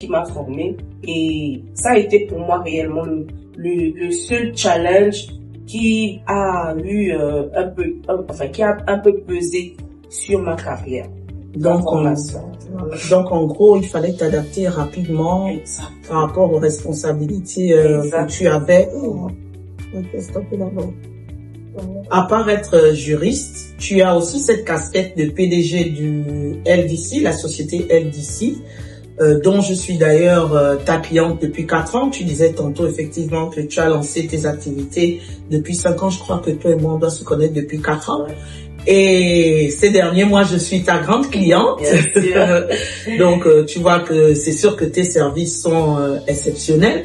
qui m'a formée et ça a été pour moi réellement le seul challenge qui a eu qui a un peu pesé sur ma carrière. Donc en gros, il fallait t'adapter rapidement par rapport aux responsabilités que tu avais. À part être juriste, tu as aussi cette casquette de PDG du LDC, la société LDC, dont je suis d'ailleurs ta cliente depuis 4 ans. Tu disais tantôt effectivement que tu as lancé tes activités depuis 5 ans. Je crois que toi et moi, on doit se connaître depuis 4 ans. Et ces derniers mois, je suis ta grande cliente. Donc, tu vois que c'est sûr que tes services sont exceptionnels.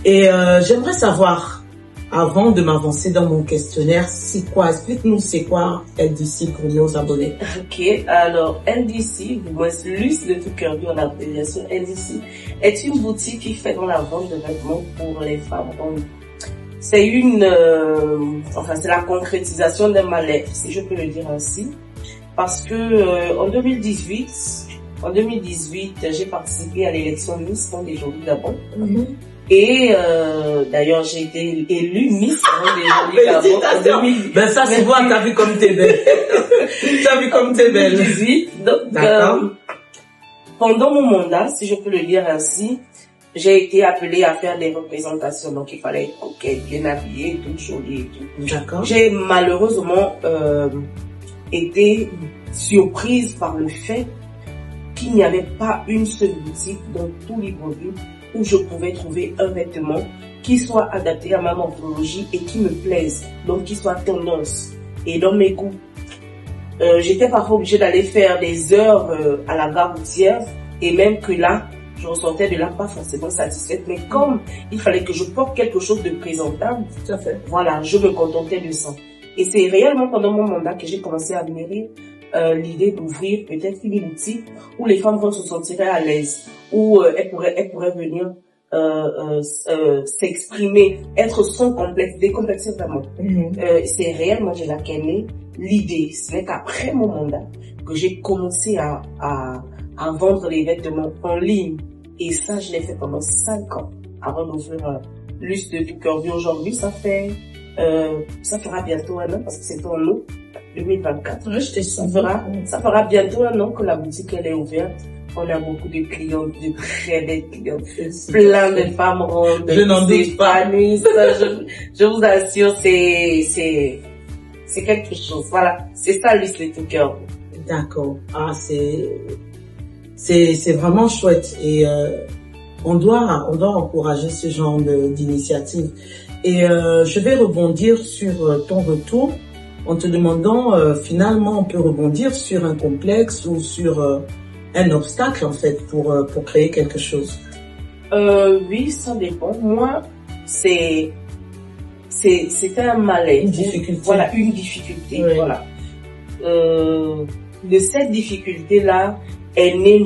Et j'aimerais savoir, avant de m'avancer dans mon questionnaire, explique-nous c'est quoi LDC pour nos abonnés. Ok, alors LDC, moi Luce de tout cœur en abréviation, LDC est une boutique qui fait dans la vente de vêtements pour les femmes. C'est c'est la concrétisation d'un mal-être, si je peux le dire ainsi, parce que en 2018, j'ai participé à l'élection Miss Monde des Jolis Gabon. Et d'ailleurs, j'ai été élue Miss Monde des Jolis Gabon. Ben ça, c'est moi, t'as vu comme t'es belle. T'as vu comme t'es belle. 2018. Donc, pendant mon mandat, si je peux le dire ainsi, j'ai été appelée à faire des représentations, donc il fallait être coquette, bien habillée, toute jolie et tout. D'accord. J'ai malheureusement été surprise par le fait qu'il n'y avait pas une seule boutique dans tout Libreville où je pouvais trouver un vêtement qui soit adapté à ma morphologie et qui me plaise, donc qui soit tendance et dans mes goûts. J'étais parfois obligée d'aller faire des heures à la gare routière et même que là, je ressortais de là pas forcément satisfaite, mais comme il fallait que je porte quelque chose de présentable, tout à fait. Voilà, je me contentais de ça. Et c'est réellement pendant mon mandat que j'ai commencé à admirer l'idée d'ouvrir peut-être une boutique où les femmes se sentiraient à l'aise, où elles pourraient venir s'exprimer, être sans complexe, décomplexer vraiment. C'est réellement j'ai la qu'aimé l'idée. Ce n'est qu'après mon mandat que j'ai commencé à vendre les vêtements en ligne. Et ça, je l'ai fait pendant 5 ans avant d'ouvrir Luce de tout cœur. Aujourd'hui, ça fera bientôt 1 an parce que c'est en août 2024. Oui, je t'ai ça fera bientôt 1 an que la boutique elle est ouverte. On a beaucoup de clients, de très belles clients, plein de femmes rondes. Je n'en doute pas. Je vous assure, c'est quelque chose. Voilà, c'est ça Luce de tout cœur. D'accord. Ah, c'est vraiment chouette et on doit encourager ce genre d'initiative. Et je vais rebondir sur ton retour en te demandant finalement on peut rebondir sur un complexe ou sur un obstacle en fait pour créer quelque chose. Oui, ça dépend. Moi, c'était un malaise. Une difficulté. Voilà, une difficulté. Oui. Voilà. De cette difficulté-là est née